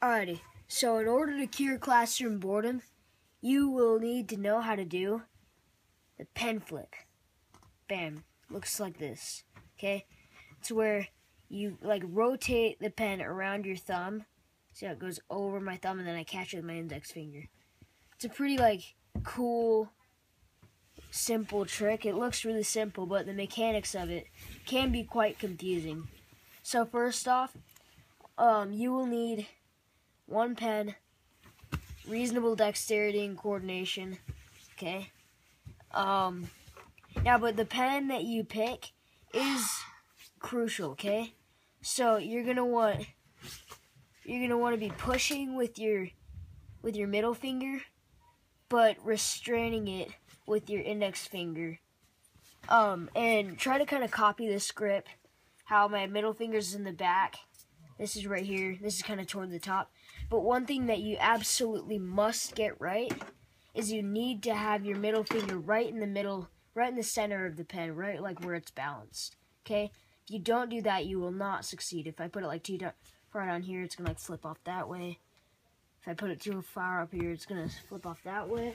Alrighty, so in order to cure classroom boredom, you will need to know how to do the pen flip. Bam, looks like this, okay? It's where you like rotate the pen around your thumb. See how it goes over my thumb and then I catch it with my index finger. It's a pretty like cool, simple trick. It looks really simple, but the mechanics of it can be quite confusing. So first off, you will need one pen, reasonable dexterity and coordination, okay? Now, but the pen that you pick is crucial, okay? So you're gonna want to be pushing with your middle finger, but restraining it with your index finger. And try to kind of copy this grip. How my middle finger's in the back. This is right here. This is kind of toward the top. But one thing that you absolutely must get right is you need to have your middle finger right in the middle, right in the center of the pen, right like where it's balanced. Okay? If you don't do that, you will not succeed. If I put it like too far down here, it's gonna like flip off that way. If I put it too far up here, it's gonna flip off that way.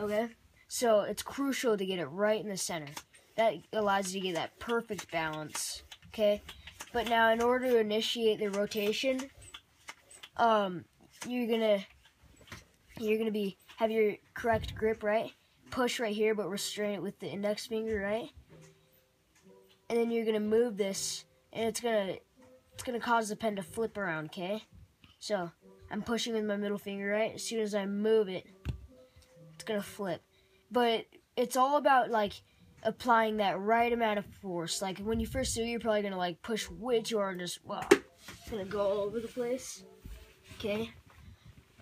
Okay? So it's crucial to get it right in the center. That allows you to get that perfect balance. Okay? But now in order to initiate the rotation, you're gonna have your correct grip, right? Push right here, but restrain it with the index finger, right? And then you're gonna move this, and it's gonna cause the pen to flip around, okay? So I'm pushing with my middle finger, right? As soon as I move it, it's gonna flip. But it's all about like applying that right amount of force. Like when you first do it, you're probably gonna like push way too hard and just it's gonna go all over the place. Okay?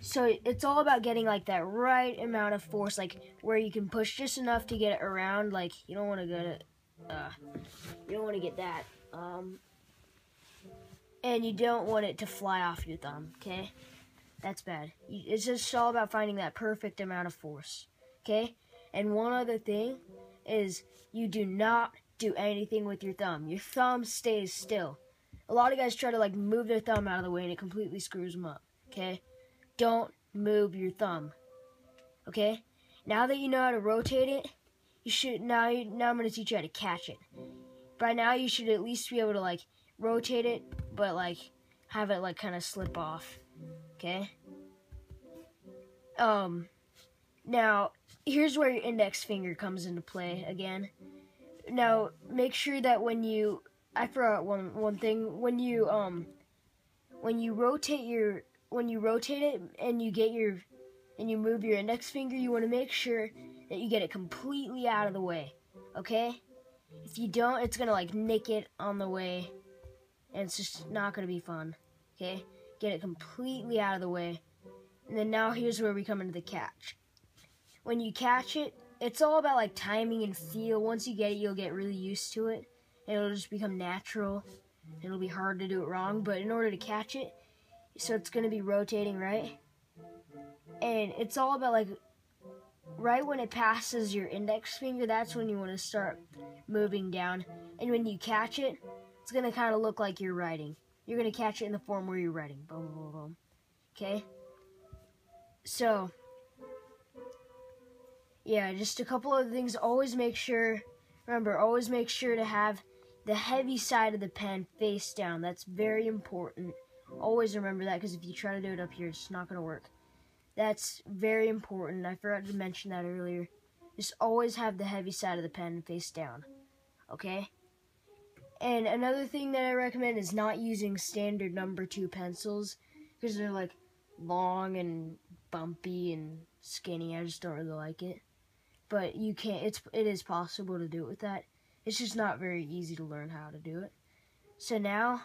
So it's all about getting like that right amount of force, like where you can push just enough to get it around. Like you don't want to get it, you don't want to get that, and you don't want it to fly off your thumb. Okay, that's bad. It's just all about finding that perfect amount of force. Okay, and one other thing is you do not do anything with your thumb. Your thumb stays still. A lot of guys try to like move their thumb out of the way and it completely screws them up. Okay. Don't move your thumb. Okay? Now that you know how to rotate it, you should now I'm going to teach you how to catch it. By now you should at least be able to like rotate it, but like have it like kind of slip off. Okay? Now here's where your index finger comes into play again. Now make sure that when you I forgot one thing, when you rotate it and you move your index finger, you want to make sure that you get it completely out of the way, okay? If you don't, it's gonna like nick it on the way, and it's just not gonna be fun, okay? Get it completely out of the way, and then now here's where we come into the catch. When you catch it, it's all about like timing and feel. Once you get it, you'll get really used to it, and it'll just become natural. It'll be hard to do it wrong, but in order to catch it, so it's going to be rotating, right? And it's all about like right when it passes your index finger, that's when you want to start moving down. And when you catch it, it's going to kind of look like you're writing. You're going to catch it in the form where you're writing. Boom, boom, boom. Okay? So, yeah, just a couple other things. Always make sure to have the heavy side of the pen face down. That's very important. Always remember that, because if you try to do it up here, it's not going to work. That's very important. I forgot to mention that earlier. Just always have the heavy side of the pen face down. Okay? And another thing that I recommend is not using standard number 2 pencils, because they're like long and bumpy and skinny. I just don't really like it. But you can't, it is possible to do it with that. It's just not very easy to learn how to do it. So now,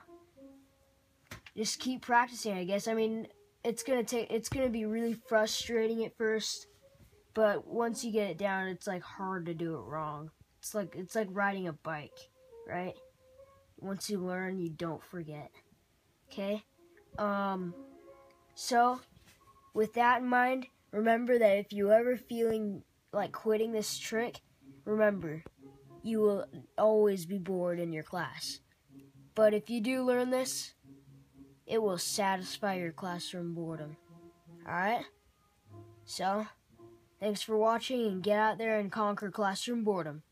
just keep practicing, I guess. I mean, it's gonna be really frustrating at first, but once you get it down, it's like hard to do it wrong. It's like riding a bike, right? Once you learn, you don't forget. Okay? So with that in mind, remember that if you ever feeling like quitting this trick, remember, you will always be bored in your class. But if you do learn this, it will satisfy your classroom boredom. Alright? So, thanks for watching, and get out there and conquer classroom boredom.